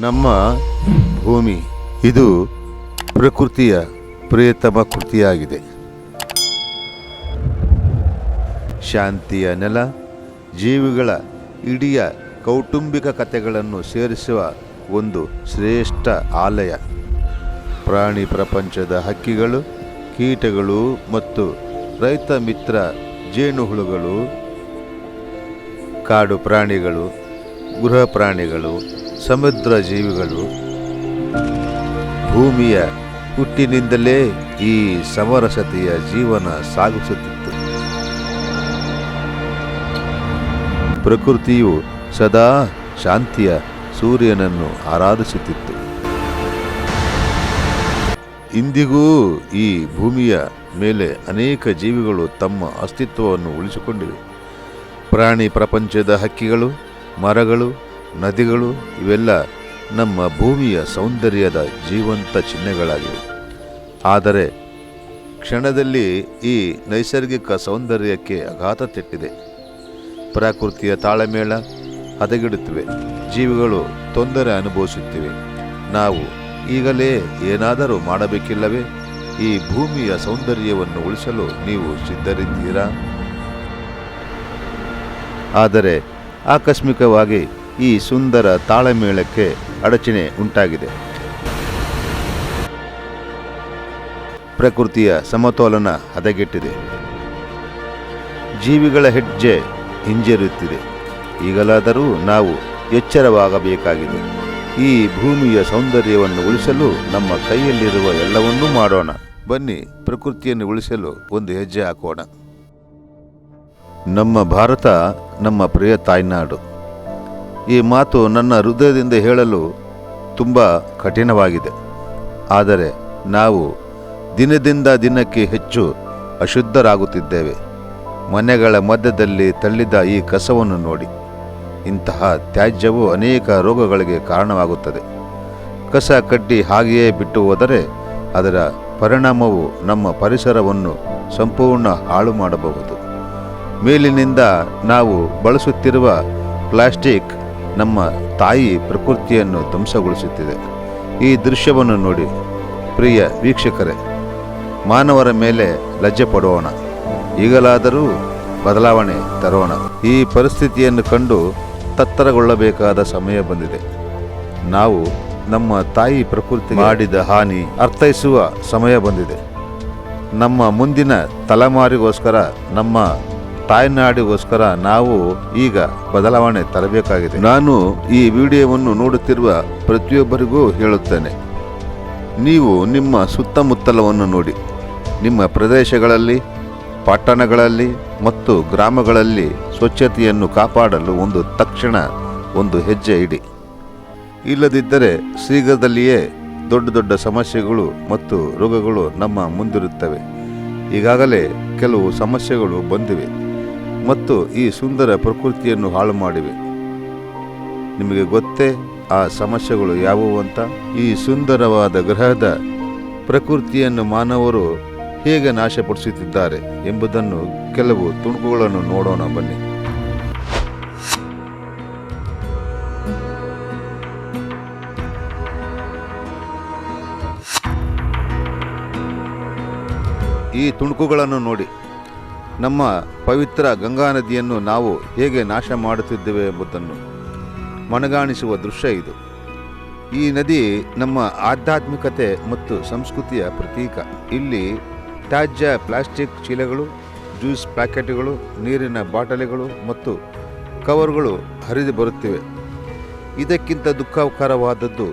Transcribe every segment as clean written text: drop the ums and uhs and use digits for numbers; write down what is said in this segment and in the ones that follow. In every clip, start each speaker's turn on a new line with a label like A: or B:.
A: ನಮ್ಮ ಭೂಮಿ ಇದು ಪ್ರಕೃತಿಯ ಪ್ರಿಯತಮ ಕೃತಿಯಾಗಿದೆ. ಶಾಂತಿಯ ನೆಲ, ಜೀವಿಗಳ ಇಡೀ ಕೌಟುಂಬಿಕ ಕಥೆಗಳನ್ನು ಸೇರಿಸುವ ಒಂದು ಶ್ರೇಷ್ಠ ಆಲಯ. ಪ್ರಾಣಿ ಪ್ರಪಂಚದ ಹಕ್ಕಿಗಳು, ಕೀಟಗಳು ಮತ್ತು ರೈತ ಮಿತ್ರ ಜೇನುಹುಳುಗಳು, ಕಾಡು ಪ್ರಾಣಿಗಳು, ಗೃಹ ಪ್ರಾಣಿಗಳು, ಸಮುದ್ರ ಜೀವಿಗಳು, ಭೂಮಿಯ ಹುಟ್ಟಿನಿಂದಲೇ ಈ ಸಮರಸತೆಯ ಜೀವನ ಸಾಗಿಸುತ್ತಿತ್ತು. ಪ್ರಕೃತಿಯು ಸದಾ ಶಾಂತಿಯ ಸೂರ್ಯನನ್ನು ಆರಾಧಿಸುತ್ತಿತ್ತು. ಇಂದಿಗೂ ಈ ಭೂಮಿಯ ಮೇಲೆ ಅನೇಕ ಜೀವಿಗಳು ತಮ್ಮ ಅಸ್ತಿತ್ವವನ್ನು ಉಳಿಸಿಕೊಂಡಿವೆ. ಪ್ರಾಣಿ ಪ್ರಪಂಚದ ಹಕ್ಕಿಗಳು, ಮರಗಳು, ನದಿಗಳು ಇವೆಲ್ಲ ನಮ್ಮ ಭೂಮಿಯ ಸೌಂದರ್ಯದ ಜೀವಂತ ಚಿಹ್ನೆಗಳಾಗಿವೆ. ಆದರೆ ಕ್ಷಣದಲ್ಲಿ ಈ ನೈಸರ್ಗಿಕ ಸೌಂದರ್ಯಕ್ಕೆ ಆಘಾತ ತೆಟ್ಟಿದೆ. ಪ್ರಕೃತಿಯ ತಾಳಮೇಳ ಹದಗೆಡುತ್ತಿವೆ, ಜೀವಿಗಳು ತೊಂದರೆ ಅನುಭವಿಸುತ್ತಿವೆ. ನಾವು ಈಗಲೇ ಏನಾದರೂ ಮಾಡಬೇಕಿಲ್ಲವೇ? ಈ ಭೂಮಿಯ ಸೌಂದರ್ಯವನ್ನು ಉಳಿಸಲು ನೀವು ಸಿದ್ಧರಿದ್ದೀರಾ? ಆದರೆ ಆಕಸ್ಮಿಕವಾಗಿ ಈ ಸುಂದರ ತಾಳಮೇಳಕ್ಕೆ ಅಡಚಣೆ ಉಂಟಾಗಿದೆ. ಪ್ರಕೃತಿಯ ಸಮತೋಲನ ಹದಗೆಟ್ಟಿದೆ. ಜೀವಿಗಳ ಹೆಜ್ಜೆ ಹಿಂಜರಿಯುತ್ತಿದೆ. ಈಗಲಾದರೂ ನಾವು ಎಚ್ಚರವಾಗಬೇಕಾಗಿದೆ. ಈ ಭೂಮಿಯ ಸೌಂದರ್ಯವನ್ನು ಉಳಿಸಲು ನಮ್ಮ ಕೈಯಲ್ಲಿರುವ ಎಲ್ಲವನ್ನೂ ಮಾಡೋಣ. ಬನ್ನಿ, ಪ್ರಕೃತಿಯನ್ನು ಉಳಿಸಲು ಒಂದು ಹೆಜ್ಜೆ ಹಾಕೋಣ. ನಮ್ಮ ಭಾರತ ನಮ್ಮ ಪ್ರಿಯ ತಾಯ್ನಾಡು. ಈ ಮಾತು ನನ್ನ ಹೃದಯದಿಂದ ಹೇಳಲು ತುಂಬ ಕಠಿಣವಾಗಿದೆ. ಆದರೆ ನಾವು ದಿನದಿಂದ ದಿನಕ್ಕೆ ಹೆಚ್ಚು ಅಶುದ್ಧರಾಗುತ್ತಿದ್ದೇವೆ. ಮನೆಗಳ ಮಧ್ಯದಲ್ಲಿ ತಳ್ಳಿದ ಈ ಕಸವನ್ನು ನೋಡಿ. ಇಂತಹ ತ್ಯಾಜ್ಯವು ಅನೇಕ ರೋಗಗಳಿಗೆ ಕಾರಣವಾಗುತ್ತದೆ. ಕಸ ಕಡ್ಡಿ ಹಾಗೆಯೇ ಬಿಟ್ಟು ಹೋದರೆ ಅದರ ಪರಿಣಾಮವು ನಮ್ಮ ಪರಿಸರವನ್ನು ಸಂಪೂರ್ಣ ಹಾಳು ಮಾಡಬಹುದು. ಮೇಲಿನಿಂದ ನಾವು ಬಳಸುತ್ತಿರುವ ಪ್ಲಾಸ್ಟಿಕ್ ನಮ್ಮ ತಾಯಿ ಪ್ರಕೃತಿಯನ್ನು ಧ್ವಂಸಗೊಳಿಸುತ್ತಿದೆ. ಈ ದೃಶ್ಯವನ್ನು ನೋಡಿ ಪ್ರಿಯ ವೀಕ್ಷಕರೇ, ಮಾನವರ ಮೇಲೆ ಲಜ್ಜೆ ಪಡೋಣ. ಈಗಲಾದರೂ ಬದಲಾವಣೆ ತರೋಣ. ಈ ಪರಿಸ್ಥಿತಿಯನ್ನು ಕಂಡು ತತ್ತರಗೊಳ್ಳಬೇಕಾದ ಸಮಯ ಬಂದಿದೆ. ನಾವು ನಮ್ಮ ತಾಯಿ ಪ್ರಕೃತಿ ಮಾಡಿದ ಹಾನಿ ಅರ್ಥೈಸುವ ಸಮಯ ಬಂದಿದೆ. ನಮ್ಮ ಮುಂದಿನ ತಲೆಮಾರಿಗೋಸ್ಕರ, ನಮ್ಮ ತಾಯ್ನಾಡಿಗೋಸ್ಕರ ನಾವು ಈಗ ಬದಲಾವಣೆ ತರಬೇಕಾಗಿದೆ. ನಾನು ಈ ವಿಡಿಯೋವನ್ನು ನೋಡುತ್ತಿರುವ ಪ್ರತಿಯೊಬ್ಬರಿಗೂ ಹೇಳುತ್ತೇನೆ, ನೀವು ನಿಮ್ಮ ಸುತ್ತಮುತ್ತಲವನ್ನು ನೋಡಿ. ನಿಮ್ಮ ಪ್ರದೇಶಗಳಲ್ಲಿ, ಪಟ್ಟಣಗಳಲ್ಲಿ ಮತ್ತು ಗ್ರಾಮಗಳಲ್ಲಿ ಸ್ವಚ್ಛತೆಯನ್ನು ಕಾಪಾಡಲು ತಕ್ಷಣ ಒಂದು ಹೆಜ್ಜೆ ಇಡಿ. ಇಲ್ಲದಿದ್ದರೆ ಶೀಘ್ರದಲ್ಲಿಯೇ ದೊಡ್ಡ ದೊಡ್ಡ ಸಮಸ್ಯೆಗಳು ಮತ್ತು ರೋಗಗಳು ನಮ್ಮ ಮುಂದಿರುತ್ತವೆ. ಈಗಾಗಲೇ ಕೆಲವು ಸಮಸ್ಯೆಗಳು ಬಂದಿವೆ ಮತ್ತು ಈ ಸುಂದರ ಪ್ರಕೃತಿಯನ್ನು ಹಾಳು ಮಾಡಿವೆ. ನಿಮಗೆ ಗೊತ್ತೇ ಆ ಸಮಸ್ಯೆಗಳು ಯಾವುವು ಅಂತ? ಈ ಸುಂದರವಾದ ಗ್ರಹದ ಪ್ರಕೃತಿಯನ್ನು ಮಾನವರು ಹೇಗೆ ನಾಶಪಡಿಸುತ್ತಿದ್ದಾರೆ ಎಂಬುದನ್ನು ಕೆಲವು ತುಣುಕುಗಳನ್ನು ನೋಡೋಣ ಬನ್ನಿ. ಈ ತುಣುಕುಗಳನ್ನು ನೋಡಿ. ನಮ್ಮ ಪವಿತ್ರ ಗಂಗಾ ನದಿಯನ್ನು ನಾವು ಹೇಗೆ ನಾಶ ಮಾಡುತ್ತಿದ್ದೇವೆ ಎಂಬುದನ್ನು ಮನಗಾಣಿಸುವ ದೃಶ್ಯ ಇದು. ಈ ನದಿ ನಮ್ಮ ಆಧ್ಯಾತ್ಮಿಕತೆ ಮತ್ತು ಸಂಸ್ಕೃತಿಯ ಪ್ರತೀಕ. ಇಲ್ಲಿ ತ್ಯಾಜ್ಯ ಪ್ಲಾಸ್ಟಿಕ್ ಚೀಲಗಳು, ಜ್ಯೂಸ್ ಪ್ಯಾಕೆಟ್ಗಳು, ನೀರಿನ ಬಾಟಲಿಗಳು ಮತ್ತು ಕವರ್ಗಳು ಹರಿದು ಬರುತ್ತಿವೆ. ಇದಕ್ಕಿಂತ ದುಃಖಕರವಾದದ್ದು,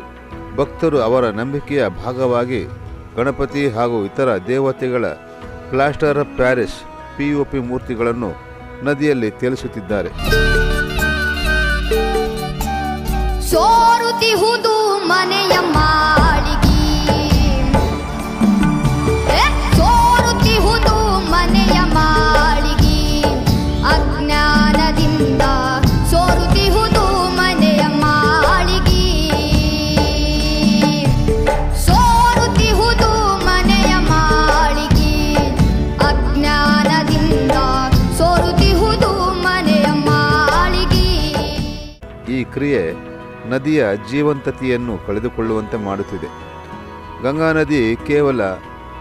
A: ಭಕ್ತರು ಅವರ ನಂಬಿಕೆಯ ಭಾಗವಾಗಿ ಗಣಪತಿ ಹಾಗೂ ಇತರ ದೇವತೆಗಳ ಪ್ಲಾಸ್ಟರ್ ಆಫ್ ಪ್ಯಾರಿಸ್ POP ಮೂರ್ತಿಗಳನ್ನು ನದಿಯಲ್ಲಿ ತೇಲಿಸುತ್ತಿದ್ದಾರೆ.
B: ಸೋರುತ್ತಿಹುದು ಮನೆಯ ಮಾಳಿಗೆ, ಸೋರುತ್ತಿಹುದು ಮನೆಯ ಮಾಳಿಗೆ, ಅಜ್ಞಾನದಿಂದ ಸೋರುತ್ತಿಹುದು ಮನೆಯ ಮಾಳಿಗೆ, ಸೋರುತ್ತಿಹುದು ಮನೆಯ ಮಾಳಿಗೆ, ಅಜ್ಞಾನದಿಂದ ಸೋರುತ್ತಿಹುದು ಮನೆಯ ಮಾಳಿಗೆ.
A: ಈ ಕ್ರಿಯೆ ನದಿಯ ಜೀವಂತತೆಯನ್ನು ಕಳೆದುಕೊಳ್ಳುವಂತೆ ಮಾಡುತ್ತಿದೆ. ಗಂಗಾ ನದಿ ಕೇವಲ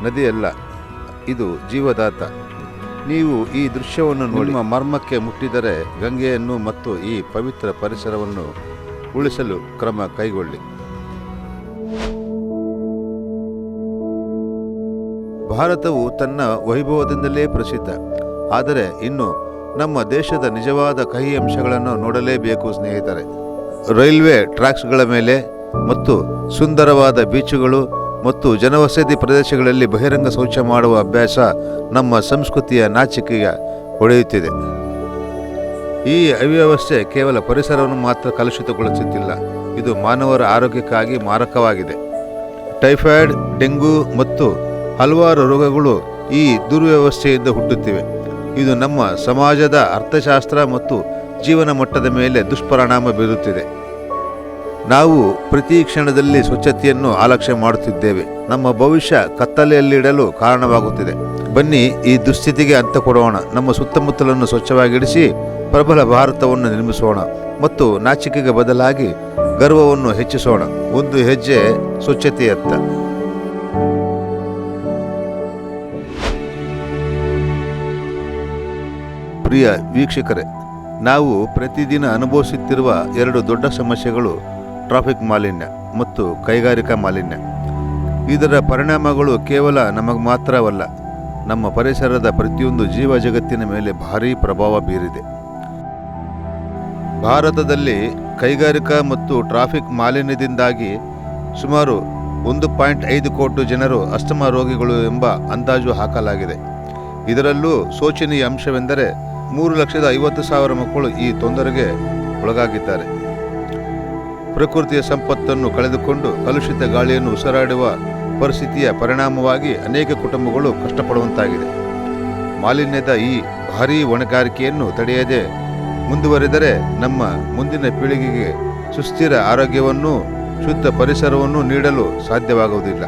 A: ನದಿಯಲ್ಲ, ಇದು ಜೀವದಾತ. ನೀವು ಈ ದೃಶ್ಯವನ್ನು ನೋಡಿ ನಿಮ್ಮ ಮರ್ಮಕ್ಕೆ ಮುಟ್ಟಿದರೆ ಗಂಗೆಯನ್ನು ಮತ್ತು ಈ ಪವಿತ್ರ ಪರಿಸರವನ್ನು ಉಳಿಸಲು ಕ್ರಮ ಕೈಗೊಳ್ಳಿ. ಭಾರತವು ತನ್ನ ವೈಭವದಿಂದಲೇ ಪ್ರಸಿದ್ಧ. ಆದರೆ ಇನ್ನು ನಮ್ಮ ದೇಶದ ನಿಜವಾದ ಕಹಿ ಅಂಶಗಳನ್ನು ನೋಡಲೇಬೇಕು ಸ್ನೇಹಿತರೆ. ರೈಲ್ವೆ ಟ್ರ್ಯಾಕ್ಸ್ಗಳ ಮೇಲೆ ಮತ್ತು ಸುಂದರವಾದ ಬೀಚುಗಳು ಮತ್ತು ಜನವಸತಿ ಪ್ರದೇಶಗಳಲ್ಲಿ ಬಹಿರಂಗ ಶೌಚ ಮಾಡುವ ಅಭ್ಯಾಸ ನಮ್ಮ ಸಂಸ್ಕೃತಿಯ ನಾಚಿಕೆಗೆ ಹೊಡೆಯುತ್ತಿದೆ. ಈ ಅವ್ಯವಸ್ಥೆ ಕೇವಲ ಪರಿಸರವನ್ನು ಮಾತ್ರ ಕಲುಷಿತಗೊಳಿಸುತ್ತಿಲ್ಲ, ಇದು ಮಾನವರ ಆರೋಗ್ಯಕ್ಕಾಗಿ ಮಾರಕವಾಗಿದೆ. ಟೈಫಾಯ್ಡ್, ಡೆಂಗು ಮತ್ತು ಹಲವಾರು ರೋಗಗಳು ಈ ದುರ್ವ್ಯವಸ್ಥೆಯಿಂದ ಹುಟ್ಟುತ್ತಿವೆ. ಇದು ನಮ್ಮ ಸಮಾಜದ ಅರ್ಥಶಾಸ್ತ್ರ ಮತ್ತು ಜೀವನ ಮಟ್ಟದ ಮೇಲೆ ದುಷ್ಪರಿಣಾಮ ಬೀರುತ್ತಿದೆ. ನಾವು ಪ್ರತಿ ಕ್ಷಣದಲ್ಲಿ ಸ್ವಚ್ಛತೆಯನ್ನು ಅಲಕ್ಷ್ಯ ಮಾಡುತ್ತಿದ್ದೇವೆ. ನಮ್ಮ ಭವಿಷ್ಯ ಕತ್ತಲೆಯಲ್ಲಿಡಲು ಕಾರಣವಾಗುತ್ತಿದೆ. ಬನ್ನಿ ಈ ದುಸ್ಥಿತಿಗೆ ಅಂತ್ಯ ಕೊಡೋಣ. ನಮ್ಮ ಸುತ್ತಮುತ್ತಲನ್ನು ಸ್ವಚ್ಛವಾಗಿಡಿಸಿ ಪ್ರಬಲ ಭಾರತವನ್ನು ನಿರ್ಮಿಸೋಣ ಮತ್ತು ನಾಚಿಕೆಗೆ ಬದಲಾಗಿ ಗರ್ವವನ್ನು ಹೆಚ್ಚಿಸೋಣ. ಒಂದು ಹೆಜ್ಜೆ ಸ್ವಚ್ಛತೆಯತ್ತ. ಪ್ರಿಯ ವೀಕ್ಷಕರೇ, ನಾವು ಪ್ರತಿದಿನ ಅನುಭವಿಸುತ್ತಿರುವ ಎರಡು ದೊಡ್ಡ ಸಮಸ್ಯೆಗಳು ಟ್ರಾಫಿಕ್ ಮಾಲಿನ್ಯ ಮತ್ತು ಕೈಗಾರಿಕಾ ಮಾಲಿನ್ಯ. ಇದರ ಪರಿಣಾಮಗಳು ಕೇವಲ ನಮಗೆ ಮಾತ್ರವಲ್ಲ, ನಮ್ಮ ಪರಿಸರದ ಪ್ರತಿಯೊಂದು ಜೀವ ಜಗತ್ತಿನ ಮೇಲೆ ಭಾರೀ ಪ್ರಭಾವ ಬೀರಿದೆ. ಭಾರತದಲ್ಲಿ ಕೈಗಾರಿಕಾ ಮತ್ತು ಟ್ರಾಫಿಕ್ ಮಾಲಿನ್ಯದಿಂದಾಗಿ ಸುಮಾರು 1.5 ಕೋಟಿ ಜನರು ಅಸ್ತಮಾ ರೋಗಿಗಳು ಎಂಬ ಅಂದಾಜು ಹಾಕಲಾಗಿದೆ. ಇದರಲ್ಲೂ ಶೋಚನೀಯ ಅಂಶವೆಂದರೆ 3,50,000 ಮಕ್ಕಳು ಈ ತೊಂದರೆಗೆ ಒಳಗಾಗಿದ್ದಾರೆ. ಪ್ರಕೃತಿಯ ಸಂಪತ್ತನ್ನು ಕಳೆದುಕೊಂಡು ಕಲುಷಿತ ಗಾಳಿಯನ್ನು ಉಸಿರಾಡುವ ಪರಿಸ್ಥಿತಿಯ ಪರಿಣಾಮವಾಗಿ ಅನೇಕ ಕುಟುಂಬಗಳು ಕಷ್ಟಪಡುವಂತಾಗಿದೆ. ಮಾಲಿನ್ಯದ ಈ ಭಾರೀ ಹೊಣೆಗಾರಿಕೆಯನ್ನು ತಡೆಯದೆ ಮುಂದುವರೆದರೆ ನಮ್ಮ ಮುಂದಿನ ಪೀಳಿಗೆಗೆ ಸುಸ್ಥಿರ ಆರೋಗ್ಯವನ್ನು, ಶುದ್ಧ ಪರಿಸರವನ್ನು ನೀಡಲು ಸಾಧ್ಯವಾಗುವುದಿಲ್ಲ.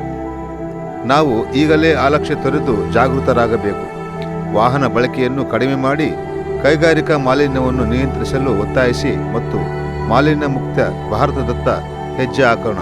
A: ನಾವು ಈಗಲೇ ಅಲಕ್ಷ್ಯ ತೊರೆದು ಜಾಗೃತರಾಗಬೇಕು. ವಾಹನ ಬಳಕೆಯನ್ನು ಕಡಿಮೆ ಮಾಡಿ ಕೈಗಾರಿಕಾ ಮಾಲಿನ್ಯವನ್ನು ನಿಯಂತ್ರಿಸಲು ಒತ್ತಾಯಿಸಿ ಮತ್ತು ಮಾಲಿನ್ಯ ಮುಕ್ತ ಭಾರತದತ್ತ ಹೆಜ್ಜೆ ಹಾಕೋಣ.